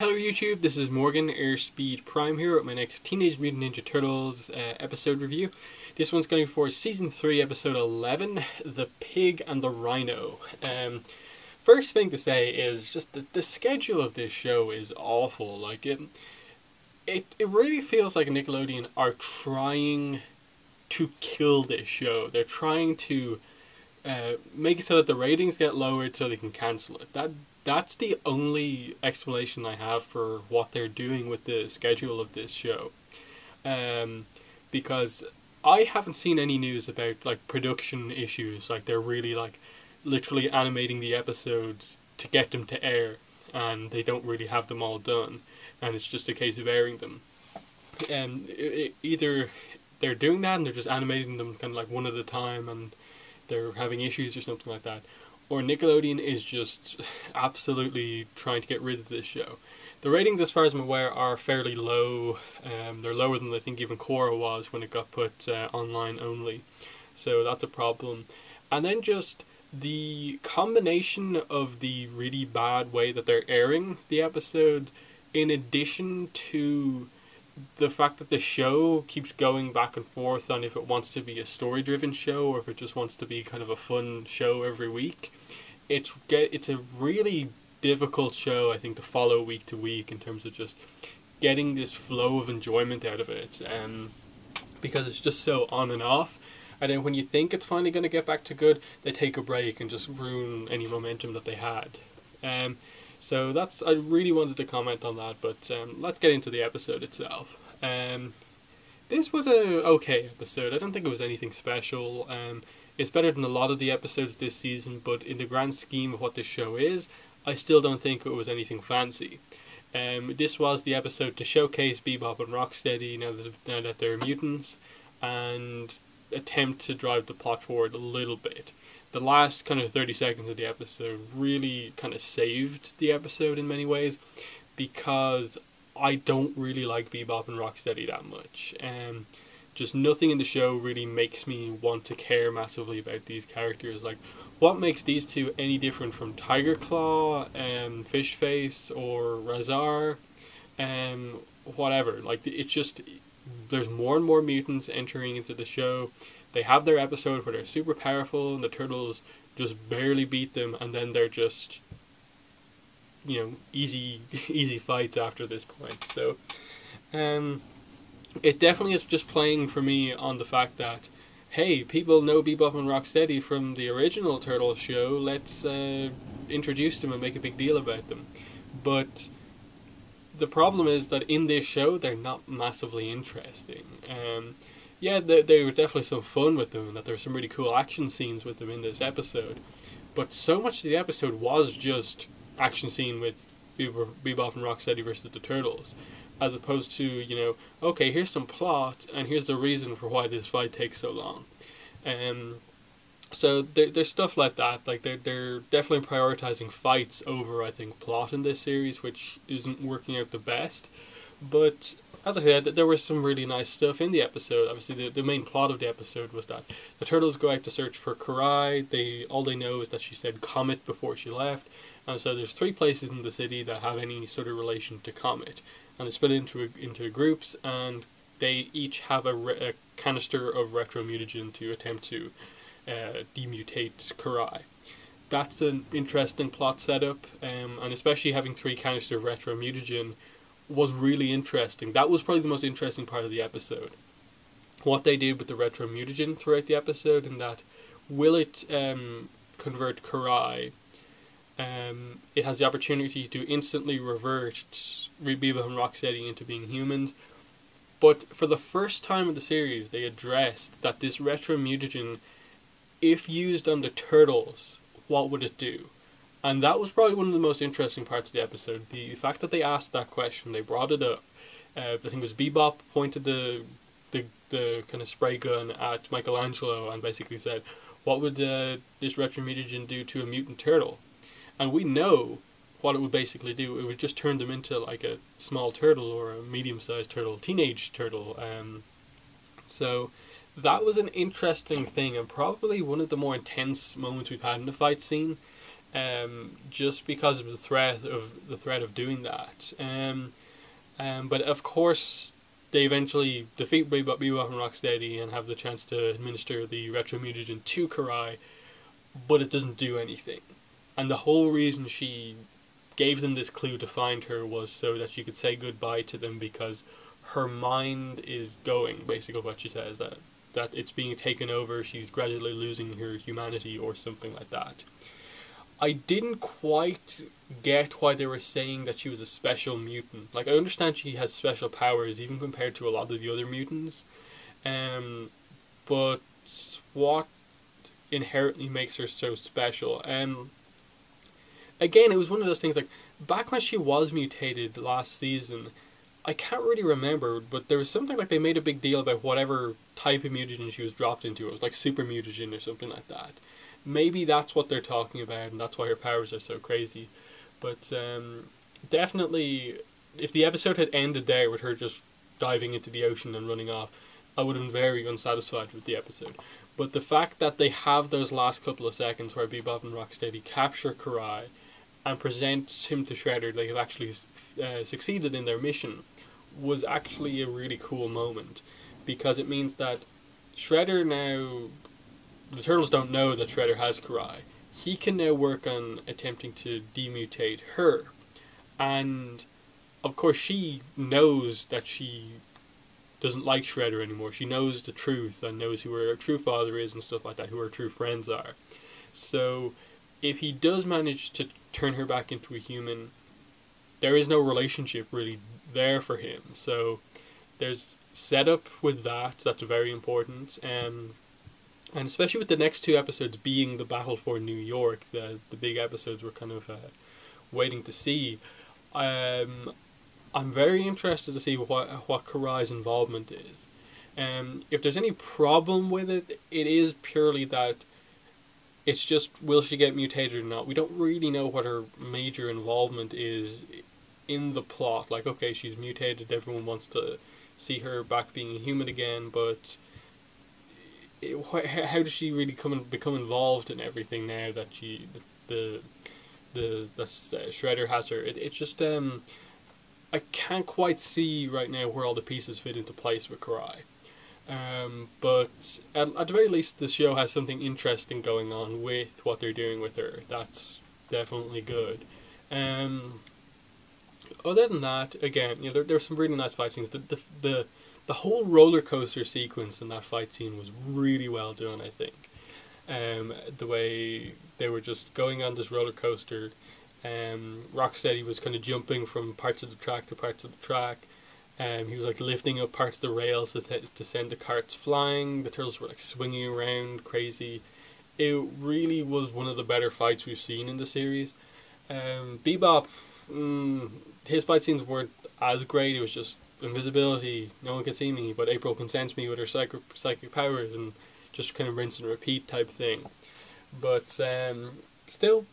Hello YouTube, this is Morgan, Airspeed Prime here with my next Teenage Mutant Ninja Turtles episode review. This one's going for Season 3, Episode 11, The Pig and the Rhino. First thing to say is just the schedule of this show is awful. Like, it really feels like Nickelodeon are trying to kill this show. They're trying to make it so that the ratings get lowered so they can cancel it. That's the only explanation I have for what they're doing with the schedule of this show. Because I haven't seen any news about like production issues, like they're really like literally animating the episodes to get them to air, and they don't really have them all done, and it's just a case of airing them. And either they're doing that and they're just animating them kind of like one at a time, and they're having issues or something like that, or Nickelodeon is just absolutely trying to get rid of this show. The ratings, as far as I'm aware, are fairly low. They're lower than I think even Korra was when it got put online only. So that's a problem. And then just the combination of the really bad way that they're airing the episode, in addition to the fact that the show keeps going back and forth on if it wants to be a story driven show or if it just wants to be kind of a fun show every week. It's a really difficult show, I think, to follow week to week in terms of just getting this flow of enjoyment out of it, because it's just so on and off. And then when you think it's finally going to get back to good, they take a break and just ruin any momentum that they had. So I really wanted to comment on that, but let's get into the episode itself. This was a okay episode. I don't think it was anything special. It's better than a lot of the episodes this season, but in the grand scheme of what this show is, I still don't think it was anything fancy. This was the episode to showcase Bebop and Rocksteady now that they're mutants, and attempt to drive the plot forward a little bit. The last kind of 30 seconds of the episode really kind of saved the episode in many ways, because I don't really like Bebop and Rocksteady that much. Just nothing in the show really makes me want to care massively about these characters. Like, what makes these two any different from Tiger Claw, Fishface, or Razar, whatever. Like, it's just, there's more and more mutants entering into the show. They have their episode where they're super powerful and the turtles just barely beat them, and then they're just, easy fights after this point. So it definitely is just playing for me on the fact that, hey, people know Bebop and Rocksteady from the original Turtles show, let's introduce them and make a big deal about them. But the problem is that in this show, they're not massively interesting. Yeah, there was definitely some fun with them, and that there were some really cool action scenes with them in this episode. But so much of the episode was just action scene with Bebop and Rocksteady versus the Turtles, as opposed to, okay, here's some plot, and here's the reason for why this fight takes so long. So there's stuff like that. Like, they're definitely prioritizing fights over, I think, plot in this series, which isn't working out the best. But as I said, there was some really nice stuff in the episode. Obviously, the main plot of the episode was that the turtles go out to search for Karai. All they know is that she said Comet before she left, and so there's 3 places in the city that have any sort of relation to Comet, and they split into groups, and they each have a canister of retromutagen to attempt to demutate Karai. That's an interesting plot setup, and especially having 3 canister of retromutagen was really interesting. That was probably the most interesting part of the episode. What they did with the retromutagen throughout the episode, and that will it convert Karai, it has the opportunity to instantly revert Bebop and Rocksteady into being humans. But for the first time in the series, they addressed that this retromutagen, if used on the turtles, what would it do? And that was probably one of the most interesting parts of the episode. The fact that they asked that question, they brought it up. I think it was Bebop pointed the kind of spray gun at Michelangelo and basically said, what would this retromutagen do to a mutant turtle? And we know what it would basically do. It would just turn them into like a small turtle or a medium-sized turtle, teenage turtle. So that was an interesting thing, and probably one of the more intense moments we've had in the fight scene. just because of the threat of doing that. But of course, they eventually defeat Bebop and Rocksteady and have the chance to administer the retro mutagen to Karai, but it doesn't do anything. And the whole reason she gave them this clue to find her was so that she could say goodbye to them, because her mind is going, basically what she says, that it's being taken over, she's gradually losing her humanity or something like that. I didn't quite get why they were saying that she was a special mutant. Like, I understand she has special powers, even compared to a lot of the other mutants. But what inherently makes her so special? Again, it was one of those things, like, back when she was mutated last season, I can't really remember, but there was something like they made a big deal about whatever type of mutagen she was dropped into. It was like super mutagen or something like that. Maybe that's what they're talking about, and that's why her powers are so crazy. But definitely, if the episode had ended there with her just diving into the ocean and running off, I would have been very unsatisfied with the episode. But the fact that they have those last couple of seconds where Bebop and Rocksteady capture Karai and present him to Shredder, they have actually succeeded in their mission, was actually a really cool moment. Because it means that Shredder now... The Turtles don't know that Shredder has Karai. He can now work on attempting to demutate her. And, of course, she knows that she doesn't like Shredder anymore. She knows the truth and knows who her true father is and stuff like that, who her true friends are. So, if he does manage to turn her back into a human, there is no relationship really there for him. So, there's setup with that. That's very important. And especially with the next two episodes being the battle for New York, the big episodes we're kind of waiting to see. I'm very interested to see what Karai's involvement is. If there's any problem with it, it is purely that it's just, will she get mutated or not? We don't really know what her major involvement is in the plot. Like, okay, she's mutated, everyone wants to see her back being a human again, but how does she really become involved in everything now that Shredder has her? It's just I can't quite see right now where all the pieces fit into place with Karai. But at the very least, the show has something interesting going on with what they're doing with her. That's definitely good. Other than that, again, there's some really nice fight scenes. The whole roller coaster sequence in that fight scene was really well done, I think. The way they were just going on this roller coaster, Rocksteady was kind of jumping from parts of the track to parts of the track. He was like lifting up parts of the rails to send the carts flying. The turtles were like swinging around crazy. It really was one of the better fights we've seen in the series. Bebop, his fight scenes weren't as great. It was just invisibility, no one can see me, but April can sense me with her psychic powers, and just kind of rinse and repeat type thing. But still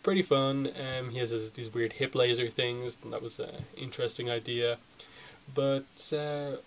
pretty fun. He has these weird hip laser things, and that was an interesting idea. But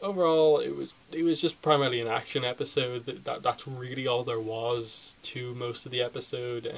overall, it was just primarily an action episode. That's really all there was to most of the episode.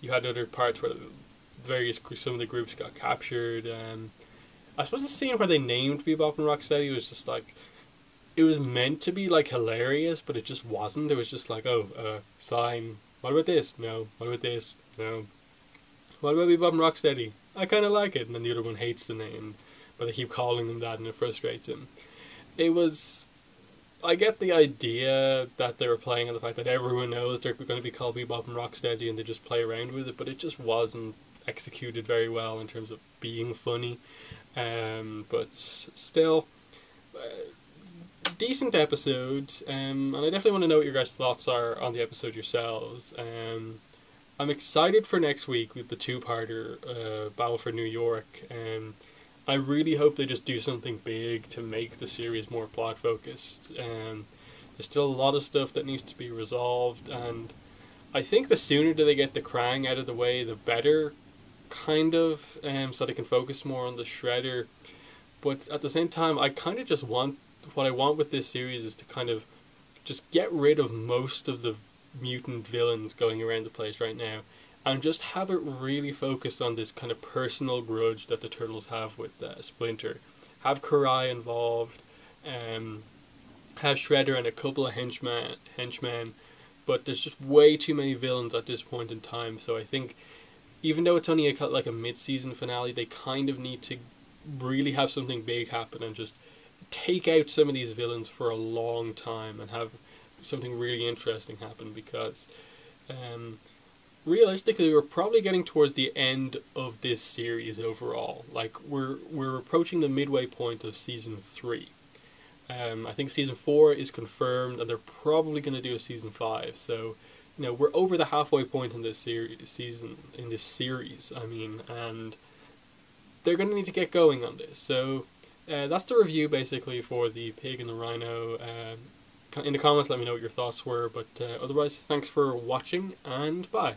You had other parts where some of the groups got captured. I suppose the scene where they named Bebop and Rocksteady was just like, it was meant to be like hilarious, but it just wasn't. It was just like, sign. What about this? No. What about this? No. What about Bebop and Rocksteady? I kind of like it. And then the other one hates the name, but they keep calling them that and it frustrates him. I get the idea that they were playing on the fact that everyone knows they're going to be called Bebop and Rocksteady and they just play around with it, but it just wasn't executed very well in terms of being funny. But still, decent episode, and I definitely want to know what your guys' thoughts are on the episode yourselves. I'm excited for next week with the two-parter, Battle for New York. I really hope they just do something big to make the series more plot-focused. There's still a lot of stuff that needs to be resolved, and I think the sooner that they get the Krang out of the way, the better, kind of, so they can focus more on the Shredder. But at the same time, I kind of just want, what I want with this series is to kind of just get rid of most of the mutant villains going around the place right now, and just have it really focused on this kind of personal grudge that the Turtles have with Splinter. Have Karai involved, um, have Shredder and a couple of henchmen, but there's just way too many villains at this point in time. So I think even though it's only like a mid-season finale, they kind of need to really have something big happen and just take out some of these villains for a long time and have something really interesting happen, because um, realistically we're probably getting towards the end of this series overall. Like we're approaching the midway point of season 3. I think season 4 is confirmed, and they're probably going to do a season 5. So, we're over the halfway point in this series. I mean, and they're going to need to get going on this. So, that's the review basically for the Pig and the Rhino. In the comments, let me know what your thoughts were. But otherwise, thanks for watching, and bye.